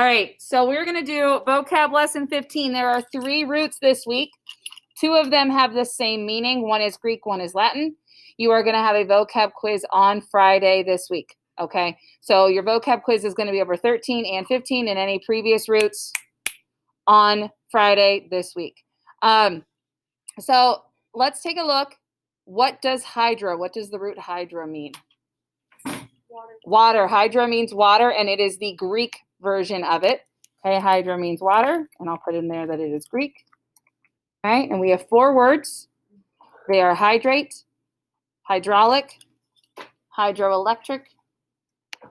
All right, so we're going to do vocab lesson 15. There are 3 roots this week. 2 of them have the same meaning. One is Greek, one is Latin. You are going to have a vocab quiz on Friday this week, okay? So your vocab quiz is going to be over 13 and 15 and any previous roots on Friday this week. So let's take a look. What does hydra, what does the root hydra mean? Water. Hydra means water, and it is the Greek version of it. Okay, hydra means water, and I'll put in there that it is Greek. All right, and we have 4 words. They are hydrate, hydraulic, hydroelectric,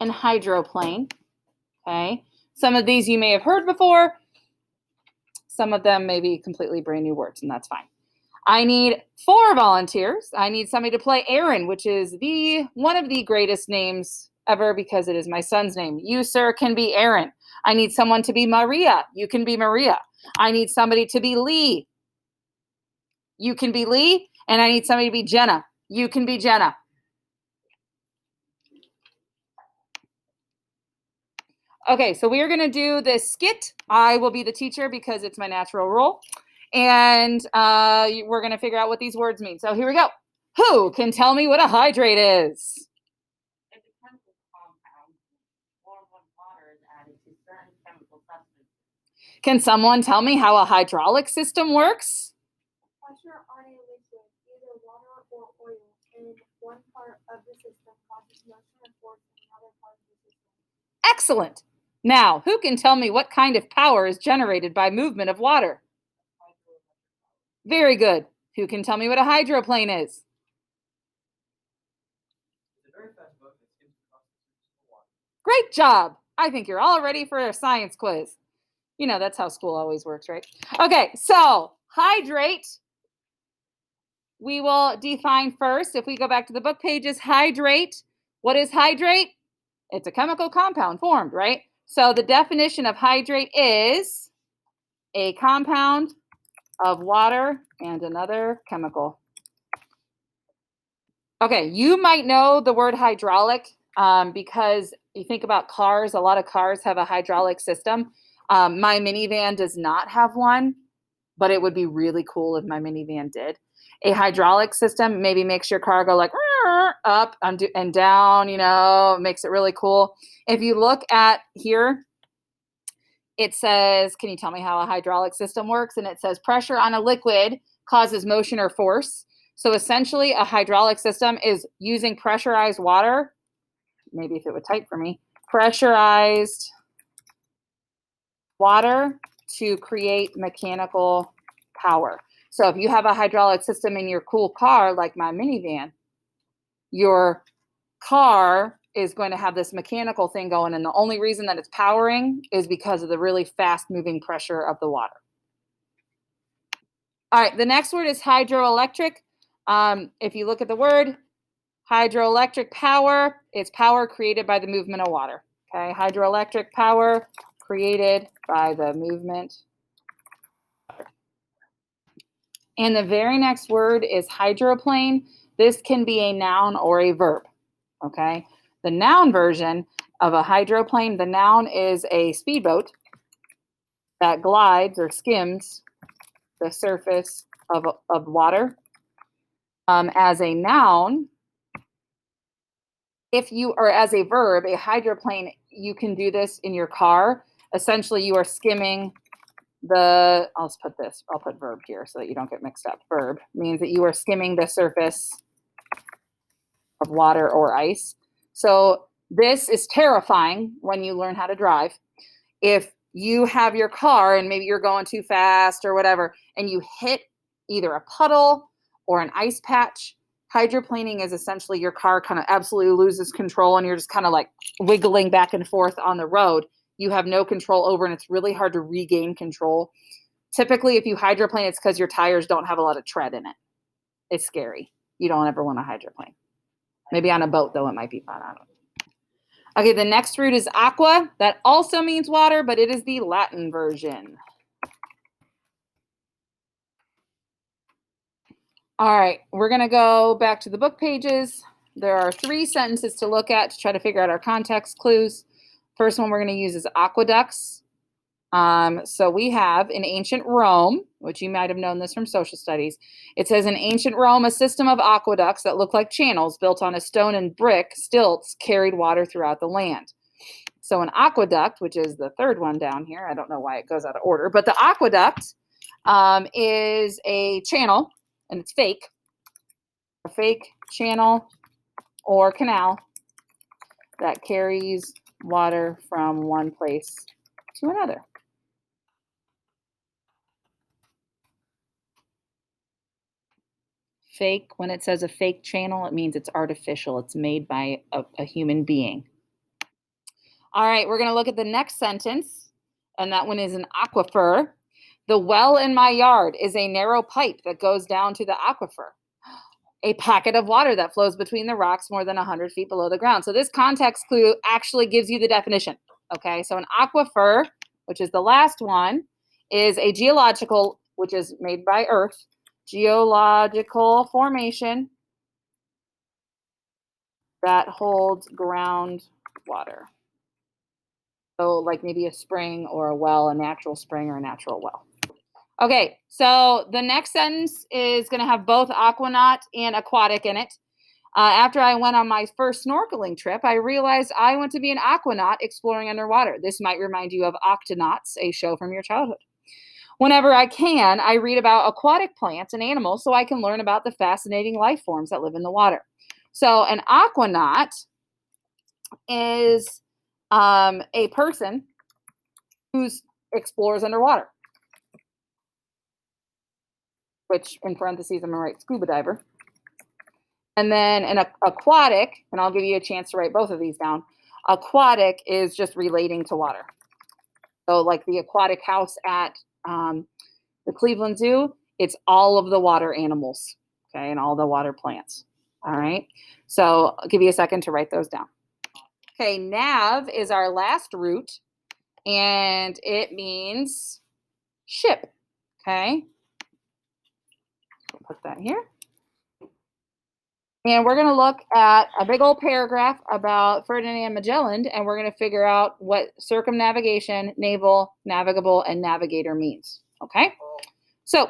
and hydroplane. Okay, some of these you may have heard before. Some of them may be completely brand new words, and that's fine. I need 4 volunteers. I need somebody to play Aaron, which is one of the greatest names ever because it is my son's name. You, sir, can be Aaron. I need someone to be Maria. You can be Maria. I need somebody to be Lee. You can be Lee. And I need somebody to be Jenna. You can be Jenna. Okay, so we are going to do this skit. I will be the teacher because it's my natural role. And we're going to figure out what these words mean. So here we go. Who can tell me what a hydrate is? It's a chemical compound formed when water is added to certain chemical substances. Can someone tell me how a hydraulic system works? Pressure on a liquid, either water or oil, in one part of the system causes motion or force in another part of the system. Excellent. Now, who can tell me what kind of power is generated by movement of water? Very good. Who can tell me what a hydroplane is? It's a very fast boat that skims across the surface of water. Great job. I think you're all ready for a science quiz. You know, that's how school always works, right? Okay, so hydrate. We will define first. If we go back to the book pages, hydrate. What is hydrate? It's a chemical compound formed, right? So the definition of hydrate is a compound of water and another chemical. Okay, you might know the word hydraulic because you think about cars. A lot of cars have a hydraulic system. My minivan does not have one, but it would be really cool if my minivan did. A hydraulic system maybe makes your car go like up and down, you know, makes it really cool. If you look at here, it says, can you tell me how a hydraulic system works? And it says pressure on a liquid causes motion or force. So essentially a hydraulic system is using pressurized water. Maybe if it would type for me, pressurized water to create mechanical power. So if you have a hydraulic system in your cool car, like my minivan, your car is going to have this mechanical thing going, and the only reason that it's powering is because of the really fast moving pressure of the water. All right, the next word is hydroelectric. If you look at the word hydroelectric power, it's power created by the movement of water. Okay, hydroelectric power created by the movement. And the very next word is hydroplane. This can be a noun or a verb. Okay. The noun version of a hydroplane, the noun is a speedboat that glides or skims the surface of water. As a noun, or as a verb, a hydroplane, you can do this in your car. Essentially, you are skimming I'll put verb here so that you don't get mixed up. Verb means that you are skimming the surface of water or ice. So this is terrifying when you learn how to drive. If you have your car and maybe you're going too fast or whatever, and you hit either a puddle or an ice patch, hydroplaning is essentially your car kind of absolutely loses control and you're just kind of like wiggling back and forth on the road. You have no control over, and it's really hard to regain control. Typically, if you hydroplane, it's because your tires don't have a lot of tread in it. It's scary. You don't ever want to hydroplane. Maybe on a boat, though, it might be fun. I don't know. Okay, the next root is aqua. That also means water, but it is the Latin version. All right, we're going to go back to the book pages. There are 3 sentences to look at to try to figure out our context clues. First one we're going to use is aqueducts. So we have in ancient Rome, which you might have known this from social studies. It says in ancient Rome, a system of aqueducts that looked like channels built on a stone and brick stilts carried water throughout the land. So an aqueduct, which is the third one down here, I don't know why it goes out of order, but the aqueduct is a channel, and it's fake, a fake channel or canal that carries water from one place to another. Fake, when it says a fake channel, it means it's artificial. It's made by a human being. All right, we're going to look at the next sentence, and that one is an aquifer. The well in my yard is a narrow pipe that goes down to the aquifer, a pocket of water that flows between the rocks more than 100 feet below the ground. So this context clue actually gives you the definition. Okay, so an aquifer, which is the last one, is a geological, which is made by Earth, geological formation that holds groundwater. So like maybe a spring or a well, a natural spring or a natural well. Okay, so the next sentence is going to have both aquanaut and aquatic in it. After I went on my first snorkeling trip, I realized I want to be an aquanaut exploring underwater. This might remind you of Octonauts, a show from your childhood. Whenever I can, I read about aquatic plants and animals so I can learn about the fascinating life forms that live in the water. So an aquanaut is a person who explores underwater, which in parentheses, I'm going to write scuba diver. And then an aquatic, and I'll give you a chance to write both of these down. Aquatic is just relating to water. So like the aquatic house at the Cleveland Zoo, it's all of the water animals, okay, and all the water plants. All right, so I'll give you a second to write those down. Okay, NAV is our last root, and it means ship, okay? Put that here. And we're going to look at a big old paragraph about Ferdinand Magellan, and we're going to figure out what circumnavigation, naval, navigable, and navigator means, okay? So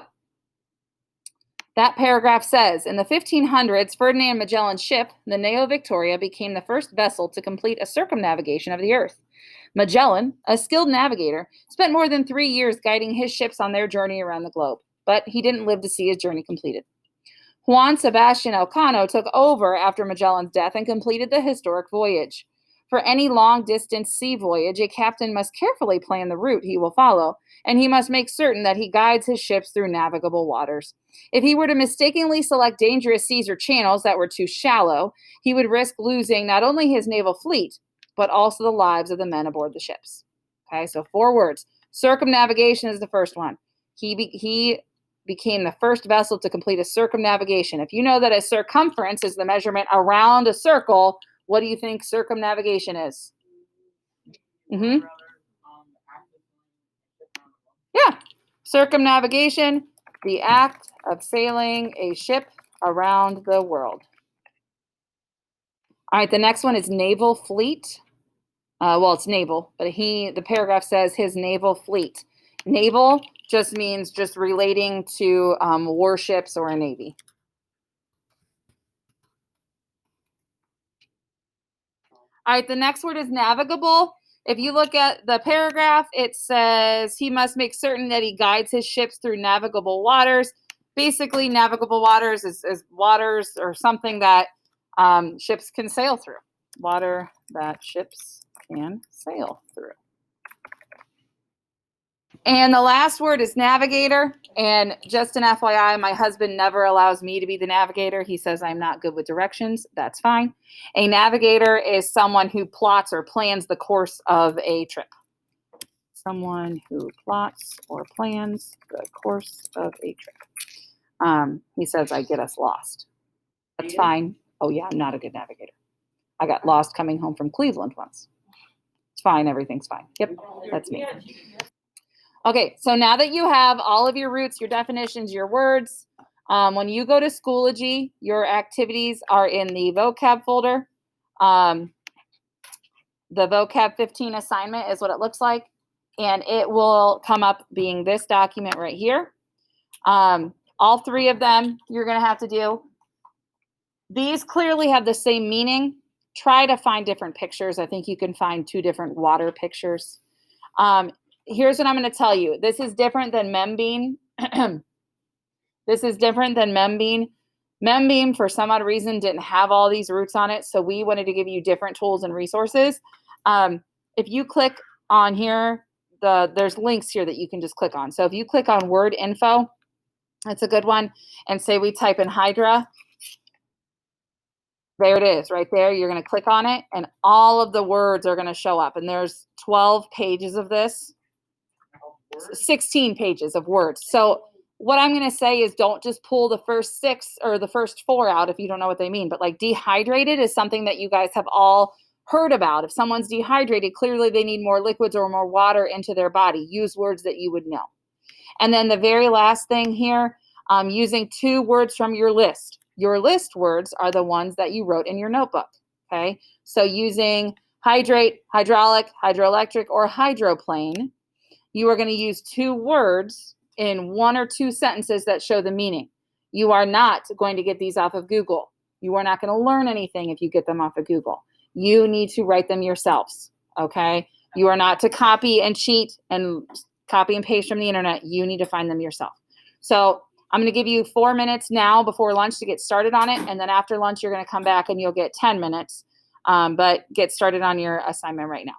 that paragraph says, in the 1500s, Ferdinand Magellan's ship, the Neo Victoria, became the first vessel to complete a circumnavigation of the Earth. Magellan, a skilled navigator, spent more than 3 years guiding his ships on their journey around the globe, but he didn't live to see his journey completed. Juan Sebastian Elcano took over after Magellan's death and completed the historic voyage. For any long-distance sea voyage, a captain must carefully plan the route he will follow, and he must make certain that he guides his ships through navigable waters. If he were to mistakenly select dangerous seas or channels that were too shallow, he would risk losing not only his naval fleet, but also the lives of the men aboard the ships. Okay, so 4 words. Circumnavigation is the first one. He became the first vessel to complete a circumnavigation. If you know that a circumference is the measurement around a circle, what do you think circumnavigation is? Mm-hmm. Yeah. Circumnavigation, the act of sailing a ship around the world. All right, the next one is naval fleet. Well, it's naval, but the paragraph says his naval fleet. Naval just means just relating to warships or a navy. All right, the next word is navigable. If you look at the paragraph, it says he must make certain that he guides his ships through navigable waters. Basically, navigable waters is waters or something that ships can sail through. Water that ships can sail through. And the last word is navigator. And just an FYI, my husband never allows me to be the navigator. He says I'm not good with directions. That's fine. A navigator is someone who plots or plans the course of a trip. Someone who plots or plans the course of a trip. He says I get us lost. That's fine. Oh yeah, I'm not a good navigator. I got lost coming home from Cleveland once. It's fine. Everything's fine. Yep, that's me. Okay, so now that you have all of your roots, your definitions, your words, when you go to Schoology, your activities are in the Vocab folder. The Vocab 15 assignment is what it looks like. and it will come up being this document right here. All three of them you're going to have to do. These clearly have the same meaning. Try to find different pictures. I think you can find 2 different water pictures. Here's what I'm going to tell you. This is different than membean. This is different than membean. Membean, for some odd reason, didn't have all these roots on it, so we wanted to give you different tools and resources. If you click on here, there's links here that you can just click on. So if you click on word info, that's a good one, and say we type in Hydra, there it is right there. You're going to click on it, and all of the words are going to show up, and there's 12 pages of this, 16 pages of words. So what I'm going to say is don't just pull the first 6 or the first 4 out if you don't know what they mean. But like dehydrated is something that you guys have all heard about. If someone's dehydrated, clearly they need more liquids or more water into their body. Use words that you would know. And then the very last thing here, using 2 words from your list. Your list words are the ones that you wrote in your notebook. Okay. So using hydrate, hydraulic, hydroelectric, or hydroplane, you are going to use 2 words in 1 or 2 sentences that show the meaning. You are not going to get these off of Google. You are not going to learn anything if you get them off of Google. You need to write them yourselves, okay? You are not to copy and cheat and copy and paste from the internet. You need to find them yourself. So I'm going to give you 4 minutes now before lunch to get started on it, and then after lunch you're going to come back and you'll get 10 minutes, but get started on your assignment right now.